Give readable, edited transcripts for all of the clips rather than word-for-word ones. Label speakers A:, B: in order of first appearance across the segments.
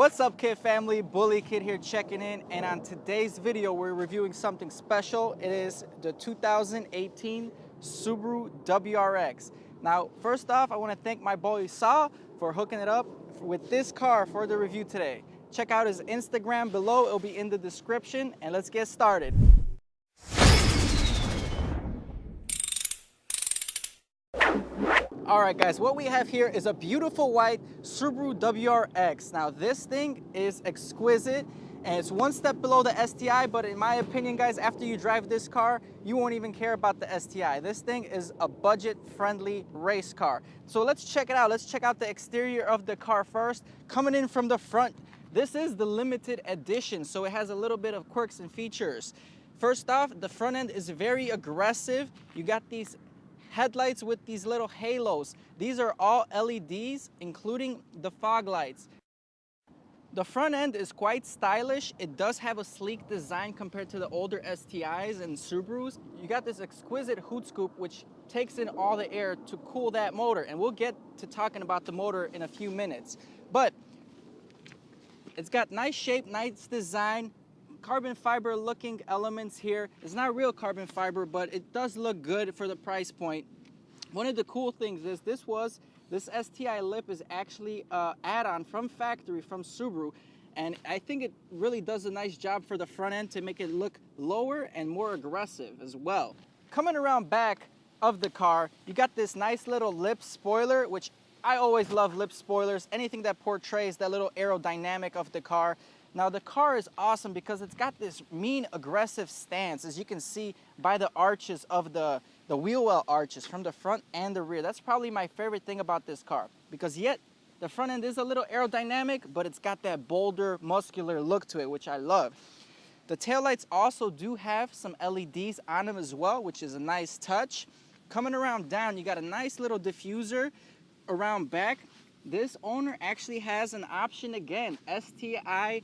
A: What's up, Kid family? Bully Kid here checking in, and on today's video we're reviewing something special. It is the 2018 Subaru WRX. Now, first off, I want to thank my boy Saul for hooking it up with this car for the review today. Check out his Instagram below, it'll be in the description, and let's get started. Alright guys, what we have here is a beautiful white Subaru WRX. Now this thing is exquisite and it's one step below the STI, but in my opinion guys, after you drive this car, you won't even care about the STI. This thing is a budget-friendly race car. So let's check it out. Let's check out the exterior of the car first. Coming in from the front, this is the limited edition, so it has a little bit of quirks and features. First off, the front end is very aggressive. You got these headlights with these little halos. These are all LEDs, including the fog lights. The front end is quite stylish. It does have a sleek design compared to the older STIs and Subarus. You got this exquisite hood scoop, which takes in all the air to cool that motor. And we'll get to talking about the motor in a few minutes. But it's got nice shape, nice design, carbon fiber looking elements here. It's not real carbon fiber, but it does look good for the price point. One of the cool things is this STI lip is actually an add-on from factory from Subaru, and I think it really does a nice job for the front end to make it look lower and more aggressive as well. Coming around back of the car, you got this nice little lip spoiler, which I always love lip spoilers, anything that portrays that little aerodynamic of the car. Now the car is awesome because it's got this mean aggressive stance, as you can see by the arches of the wheel well arches from the front and the rear. That's probably my favorite thing about this car, because yet the front end is a little aerodynamic, but it's got that bolder, muscular look to it, which I love. The taillights also do have some LEDs on them as well, which is a nice touch. Coming around down, you got a nice little diffuser around back. This owner actually has an option again, STI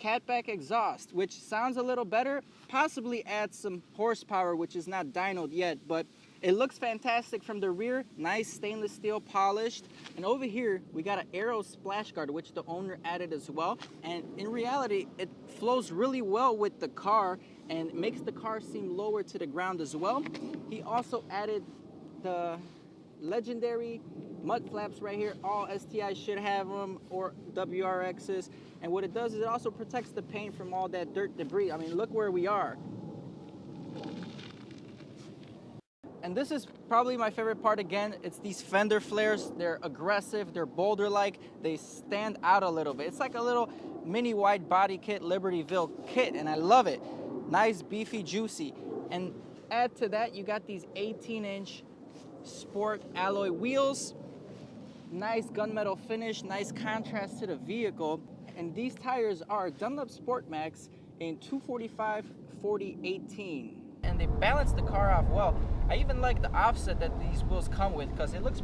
A: catback exhaust, which sounds a little better, possibly adds some horsepower, which is not dynoed yet, but it looks fantastic from the rear. Nice stainless steel polished. And over here we got an aero splash guard, which the owner added as well, and in reality it flows really well with the car and makes the car seem lower to the ground as well. He also added the legendary mud flaps right here. All STIs should have them, or WRXs. And what it does is it also protects the paint from all that dirt debris. I mean, look where we are. And this is probably my favorite part again. It's these fender flares. They're aggressive, they're boulder-like, they stand out a little bit. It's like a little mini wide body kit, Libertyville kit, and I love it. Nice, beefy, juicy. And add to that, you got these 18-inch sport alloy wheels. Nice gunmetal finish, nice contrast to the vehicle. And these tires are Dunlop Sport Max in 245/40/18. And they balance the car off well. I even like the offset that these wheels come with because it looks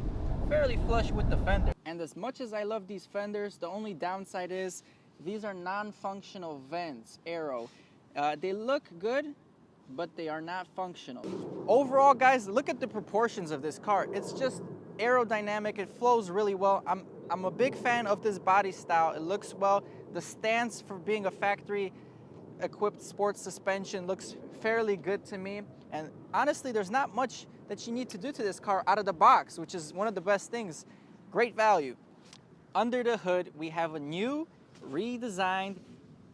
A: fairly flush with the fender. And as much as I love these fenders, the only downside is these are non-functional vents, aero. They look good, but they are not functional. Overall, guys, look at the proportions of this car. It's just aerodynamic, it flows really well. I'm a big fan of this body style. It looks well. The stance for being a factory equipped sports suspension looks fairly good to me. And honestly, there's not much that you need to do to this car out of the box, which is one of the best things. Great value. Under the hood, we have a new, redesigned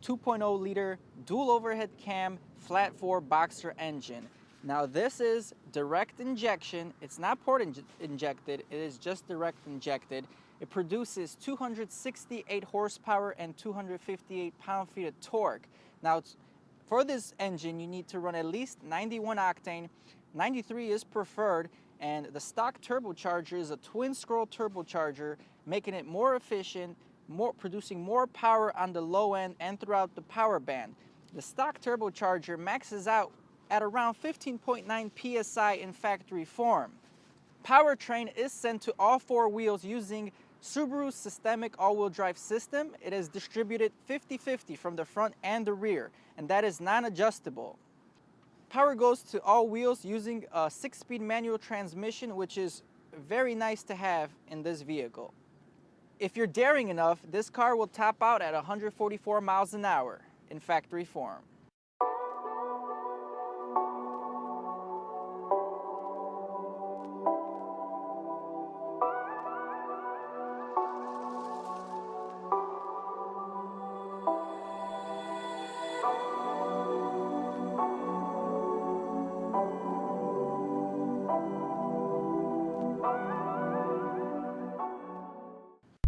A: 2.0 liter dual overhead cam flat 4 boxer engine. Now this is direct injection. It's not port injected, it is just direct injected. It produces 268 horsepower and 258 pound-feet of torque. Now for this engine you need to run at least 91 octane, 93 is preferred, and the stock turbocharger is a twin scroll turbocharger, making it more efficient, producing more power on the low end and throughout the power band. The stock turbocharger maxes out at around 15.9 psi in factory form. Powertrain is sent to all 4 wheels using Subaru's systemic all-wheel drive system. It is distributed 50-50 from the front and the rear, and that is non-adjustable. Power goes to all wheels using a 6-speed manual transmission, which is very nice to have in this vehicle. If you're daring enough, this car will top out at 144 miles an hour in factory form.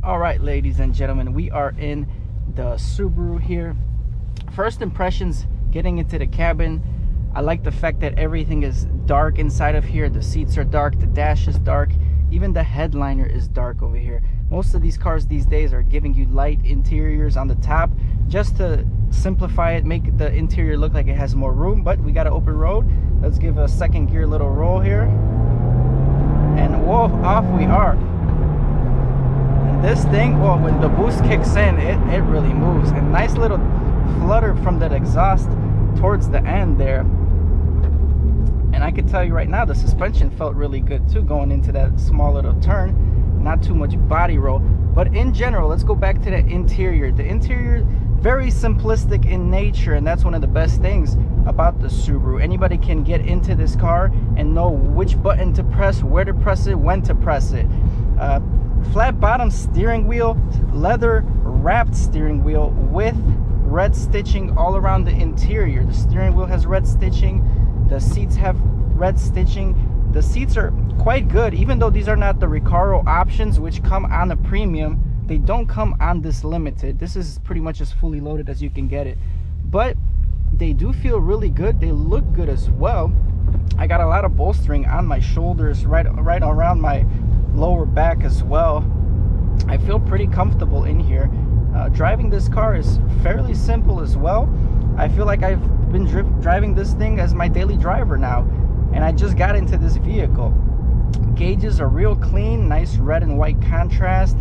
A: All right, ladies and gentlemen, we are in the Subaru here. First impressions getting into the cabin. I like the fact that everything is dark inside of here. The seats are dark, the dash is dark, even the headliner is dark over here. Most of these cars these days are giving you light interiors on the top just to simplify it, make the interior look like it has more room. But we got an open road. Let's give a second gear little roll here, and whoa, off we are. This thing, well, when the boost kicks in, it really moves. And nice little flutter from that exhaust towards the end there. And I can tell you right now, the suspension felt really good too, going into that small little turn. Not too much body roll. But in general, let's go back to the interior. The interior, very simplistic in nature, and that's one of the best things about the Subaru. Anybody can get into this car and know which button to press, where to press it, when to press it. Flat bottom steering wheel, leather wrapped steering wheel with red stitching all around the interior. The steering wheel has red stitching, the seats have red stitching. The seats are quite good, even though these are not the Recaro options which come on a premium. They don't come on this limited. This is pretty much as fully loaded as you can get it, but they do feel really good. They look good as well. I got a lot of bolstering on my shoulders, right around my lower back as well. I feel pretty comfortable in here. Driving this car is fairly simple as well. I feel like I've been driving this thing as my daily driver now, and I just got into this vehicle. Gauges are real clean, nice red and white contrast.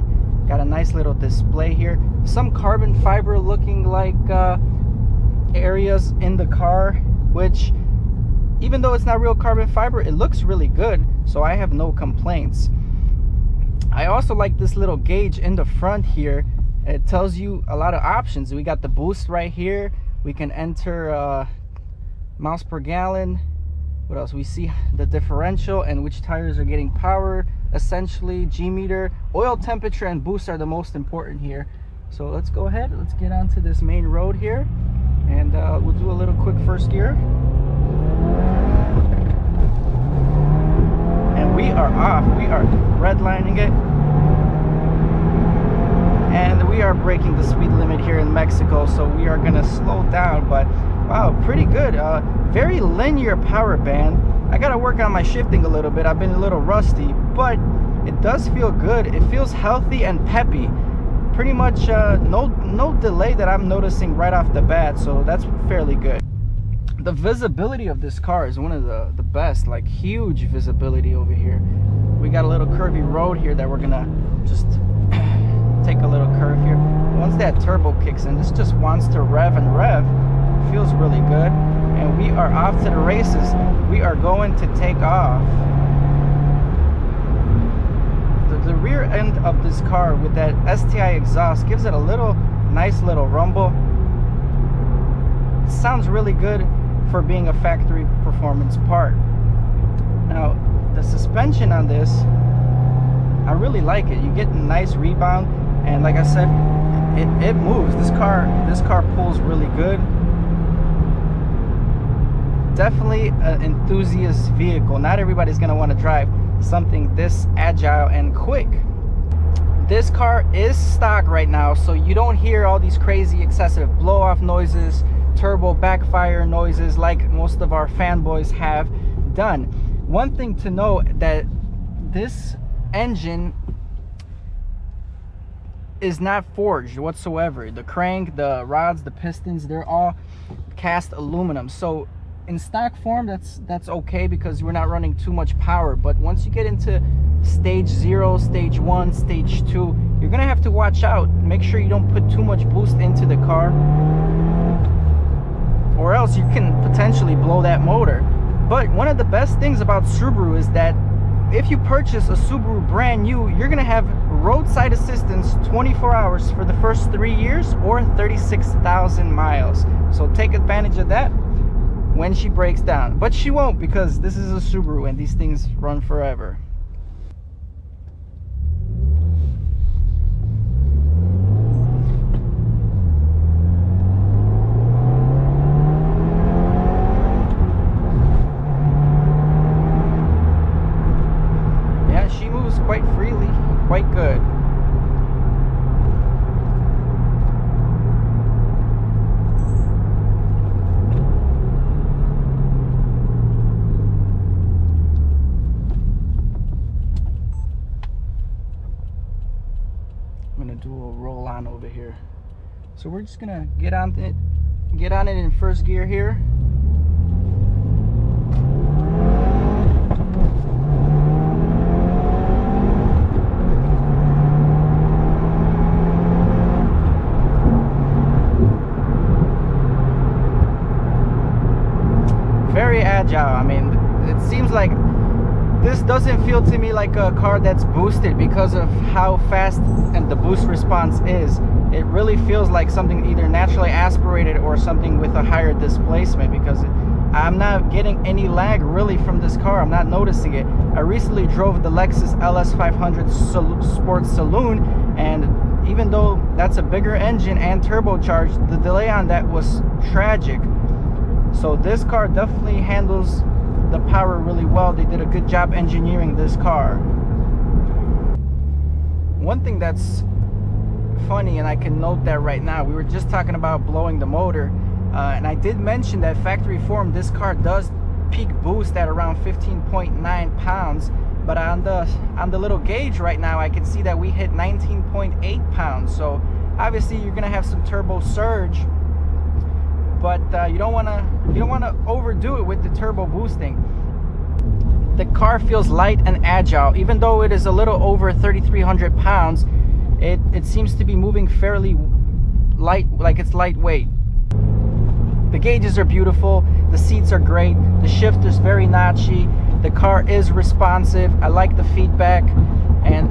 A: Got a nice little display here. Some carbon fiber looking like areas in the car, which even though it's not real carbon fiber, it looks really good, so I have no complaints. I also like this little gauge in the front here. It tells you a lot of options. We got the boost right here. We can enter miles per gallon. What else? We see the differential and which tires are getting power, essentially. G-meter, oil temperature, and boost are the most important here. So let's go ahead. Let's get onto this main road here, and we'll do a little quick first gear. And we are off. We are redlining it. And we are breaking the speed limit here in Mexico, so we are gonna slow down. But wow, pretty good. Very linear power band. I gotta work on my shifting a little bit. I've been a little rusty, but it does feel good. It feels healthy and peppy. Pretty much no delay that I'm noticing right off the bat, so that's fairly good. The visibility of this car is one of the best, like huge visibility over here. We got a little curvy road here that we're gonna just take a little curve here. Once that turbo kicks in, this just wants to rev and rev. Feels really good. And we are off to the races. We are going to take off. The rear end of this car with that STI exhaust gives it a nice little rumble. It sounds really good for being a factory performance part. Now, the suspension on this, I really like it. You get a nice rebound, and like I said, it moves. This car pulls really good. Definitely an enthusiast vehicle. Not everybody's gonna want to drive something this agile and quick. This car is stock right now, so you don't hear all these crazy excessive blow-off noises, turbo backfire noises like most of our fanboys have done. One thing to know, that this engine is not forged whatsoever. The crank, the rods, the pistons, they're all cast aluminum. So in stock form, that's okay because we're not running too much power. But once you get into stage 0, stage 1, stage 2, you're gonna have to watch out. Make sure you don't put too much boost into the car, or else you can potentially blow that motor. But one of the best things about Subaru is that if you purchase a Subaru brand new, you're gonna have roadside assistance 24 hours for the first 3 years or 36,000 miles. So take advantage of that when she breaks down. But she won't, because this is a Subaru and these things run forever. Yeah, she moves quite freely, quite good. Do a roll on over here. So we're just gonna get on it in first gear here. Very agile. I mean, it seems like this doesn't feel to me like a car that's boosted because of how fast and the boost response is. It really feels like something either naturally aspirated or something with a higher displacement, because I'm not getting any lag really from this car. I'm not noticing it. I recently drove the Lexus LS500 Sport Saloon, and even though that's a bigger engine and turbocharged, the delay on that was tragic. So this car definitely handles the power really well. They did a good job engineering this car. One thing that's funny, and I can note that right now, we were just talking about blowing the motor, and I did mention that factory form, this car does peak boost at around 15.9 pounds, but on the little gauge right now I can see that we hit 19.8 pounds. So obviously you're gonna have some turbo surge, but you don't want to overdo it with the turbo boosting. The car feels light and agile. Even though it is a little over 3,300 pounds, it seems to be moving fairly light, like it's lightweight. The gauges are beautiful, the seats are great, the shifter's very notchy, the car is responsive, I like the feedback, and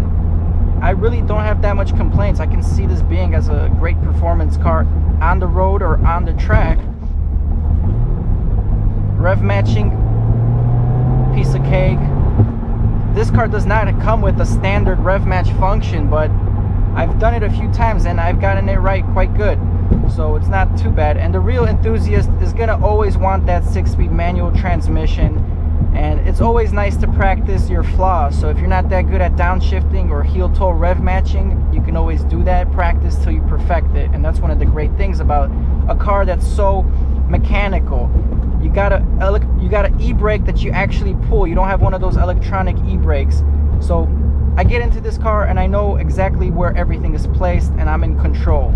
A: I really don't have that much complaints. I can see this being as a great performance car on the road or on the track. Rev matching, piece of cake. This car does not come with a standard rev match function, but I've done it a few times and I've gotten it right quite good. So it's not too bad. And the real enthusiast is gonna always want that 6-speed manual transmission. And it's always nice to practice your flaws. So if you're not that good at downshifting or heel-toe rev matching, you can always do that, practice till you perfect it. And that's one of the great things about a car that's so mechanical. You got an e-brake that you actually pull. You don't have one of those electronic e-brakes. So I get into this car and I know exactly where everything is placed and I'm in control.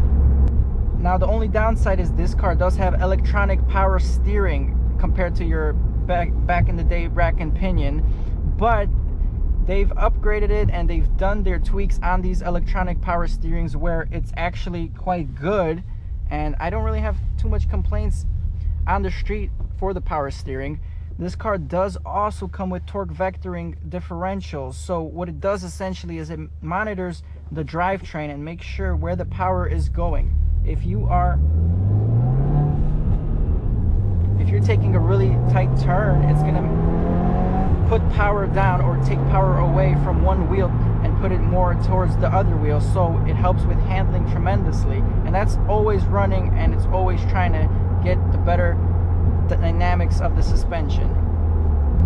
A: Now the only downside is this car does have electronic power steering compared to your back in the day rack and pinion, but they've upgraded it and they've done their tweaks on these electronic power steerings where it's actually quite good, and I don't really have too much complaints on the street for the power steering. This car does also come with torque vectoring differentials. So what it does essentially is it monitors the drivetrain and makes sure where the power is going. If you're taking a really tight turn, it's gonna put power down or take power away from one wheel and put it more towards the other wheel. So it helps with handling tremendously, and that's always running, and it's always trying to get the better dynamics of the suspension.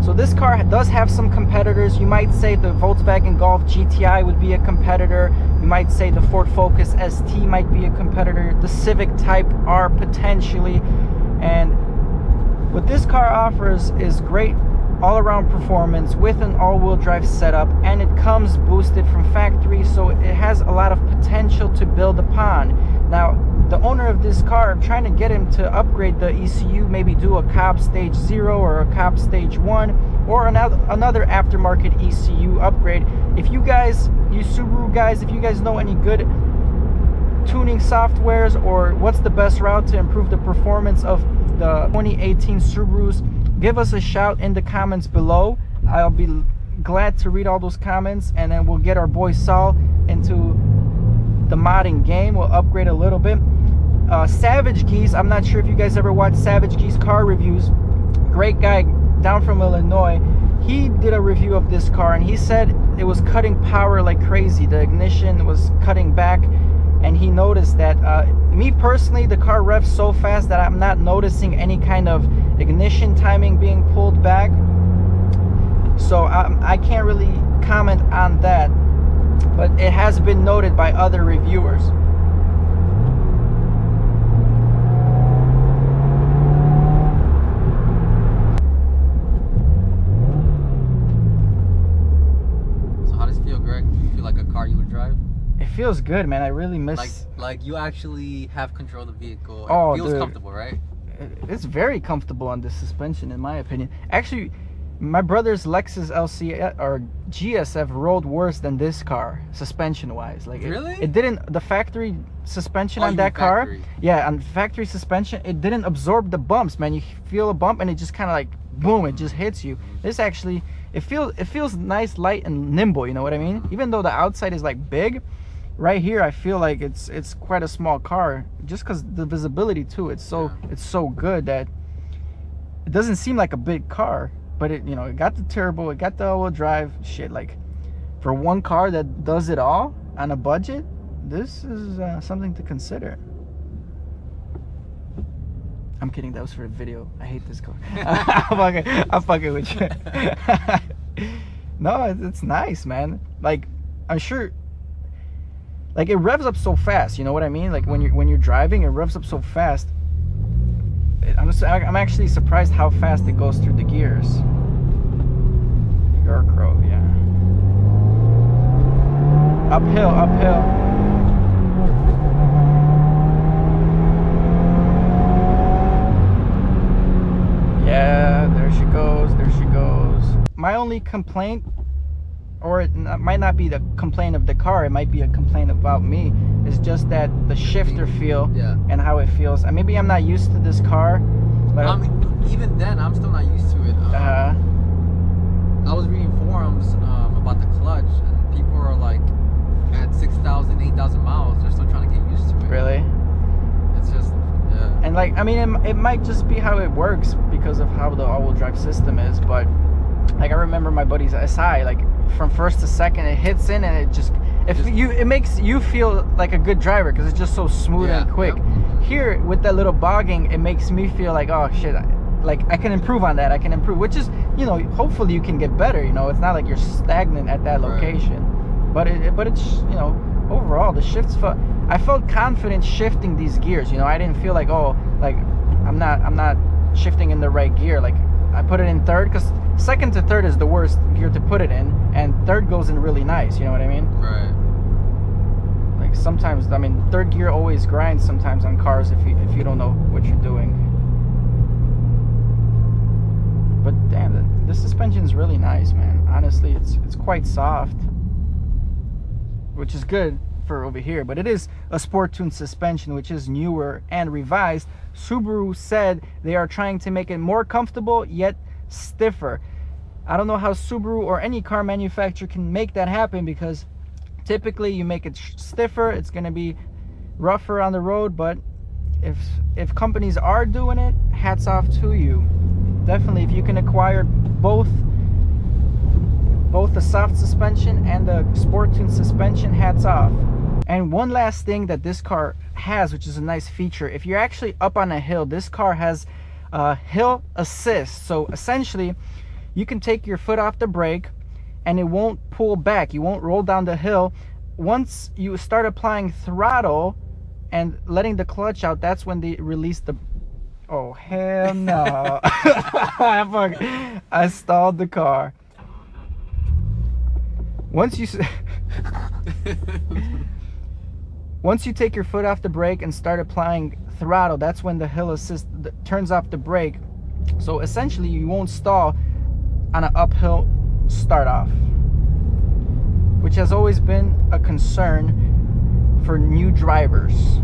A: So this car does have some competitors. You might say the Volkswagen Golf GTI would be a competitor. You might say the Ford Focus ST might be a competitor. The Civic Type R potentially. And what this car offers is great all-around performance with an all-wheel drive setup, and it comes boosted from factory, so it has a lot of potential to build upon. Now, the owner of this car, I'm trying to get him to upgrade the ECU, maybe do a Cobb Stage 0 or a Cobb Stage 1 or another aftermarket ECU upgrade. If you guys, you Subaru guys, if you guys know any good tuning softwares or what's the best route to improve the performance of the 2018 Subarus, give us a shout in the comments below. I'll be glad to read all those comments, and then we'll get our boy Saul into the modding game. We'll upgrade a little bit. Savage Geese, I'm not sure if you guys ever watched Savage Geese car reviews. Great guy down from Illinois. He did a review of this car, and he said it was cutting power like crazy. The ignition was cutting back, and he noticed that. Me personally, the car revs so fast that I'm not noticing any kind of ignition timing being pulled back. So I can't really comment on that, but it has been noted by other reviewers.
B: So how does it feel, Greg? Do you feel like a car you would drive?
A: It feels good, man. I really miss...
B: Like you actually have control of the vehicle.
A: Oh,
B: it feels
A: dude,
B: comfortable, right?
A: It's very comfortable on this suspension, in my opinion. Actually, my brother's Lexus LC or GSF rolled worse than this car, suspension-wise. Like,
B: really?
A: It didn't. The factory suspension
B: Oh,
A: on that car,
B: factory.
A: yeah, on factory suspension, it didn't absorb the bumps, man. You feel a bump and it just kind of like boom, it just hits you. This actually, it feels nice, light, and nimble. You know what I mean? Even though the outside is like big, right here I feel like it's quite a small car, just because the visibility too. It's so good that it doesn't seem like a big car. But it, you know, it got the turbo, it got the all-wheel drive. Shit, like for one car that does it all on a budget, this is something to consider. I'm kidding, that was for a video. I hate this car. I'm fucking with you. No, it's nice, man. Like, I'm sure, like, it revs up so fast. You know what I mean? Like when you're driving, it revs up so fast. I'm actually surprised how fast it goes through the gears. Your crow, yeah. Uphill, uphill. Yeah, there she goes, there she goes. My only complaint, or it might not be the complaint of the car, it might be a complaint about me, is just that the shifter feel and how it feels. And maybe I'm not used to this car, but
B: even then I'm still not used to it. I was reading forums about the clutch, and people are like at 6,000, 8,000 miles, they're still trying to get used to it.
A: Really?
B: It's just, yeah.
A: And like, I mean, it might just be how it works because of how the all-wheel drive system is, but like I remember my buddy's SI, like from first to second, it hits in and it just it makes you feel like a good driver because it's just so smooth and quick. Here with that little bogging, it makes me feel like, oh shit, like I can improve on that. I can improve, which is, you know, hopefully you can get better. You know, it's not like you're stagnant at that location, but it's, you know, overall the shifts. I felt confident shifting these gears. You know, I didn't feel like, oh, like I'm not shifting in the right gear. Like I put it in third because second to third is the worst gear to put it in, and third goes in really nice. You know what I mean?
B: Right.
A: Like sometimes, I mean, third gear always grinds sometimes on cars if you don't know what you're doing. But damn, the suspension's really nice, man. Honestly, it's quite soft, which is good for over here. But it is a sport tuned suspension, which is newer and revised. Subaru said they are trying to make it more comfortable yet stiffer. I don't know how Subaru or any car manufacturer can make that happen, because typically you make it stiffer, it's going to be rougher on the road. But if companies are doing it, hats off to you. Definitely, if you can acquire both the soft suspension and the sport tuned suspension, hats off. And one last thing that this car has, which is a nice feature, if you're actually up on a hill, this car has hill assist. So essentially you can take your foot off the brake and it won't pull back, you won't roll down the hill. Once you start applying throttle and letting the clutch out, that's when they release the... Oh hell no. I stalled the car. Once you take your foot off the brake and start applying throttle, that's when the hill assist turns off the brake. So essentially you won't stall on an uphill start off, which has always been a concern for new drivers.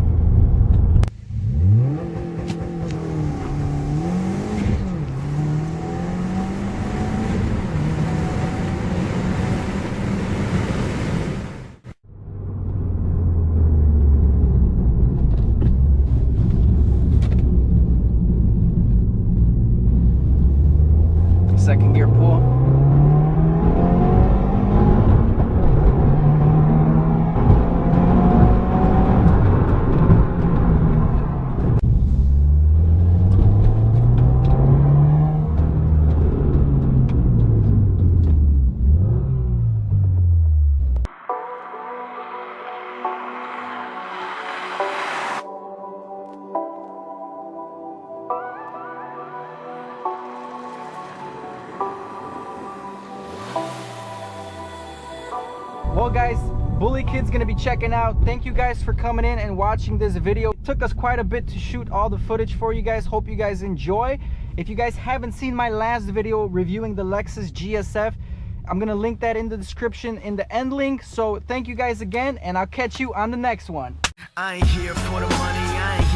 A: Well guys, Bully Kid's gonna be checking out. Thank you guys for coming in and watching this video. It took us quite a bit to shoot all the footage for you guys. Hope you guys enjoy. If you guys haven't seen my last video reviewing the Lexus GSF, I'm gonna link that in the description in the end link. So thank you guys again, and I'll catch you on the next one.
C: I ain't here for the money, I ain't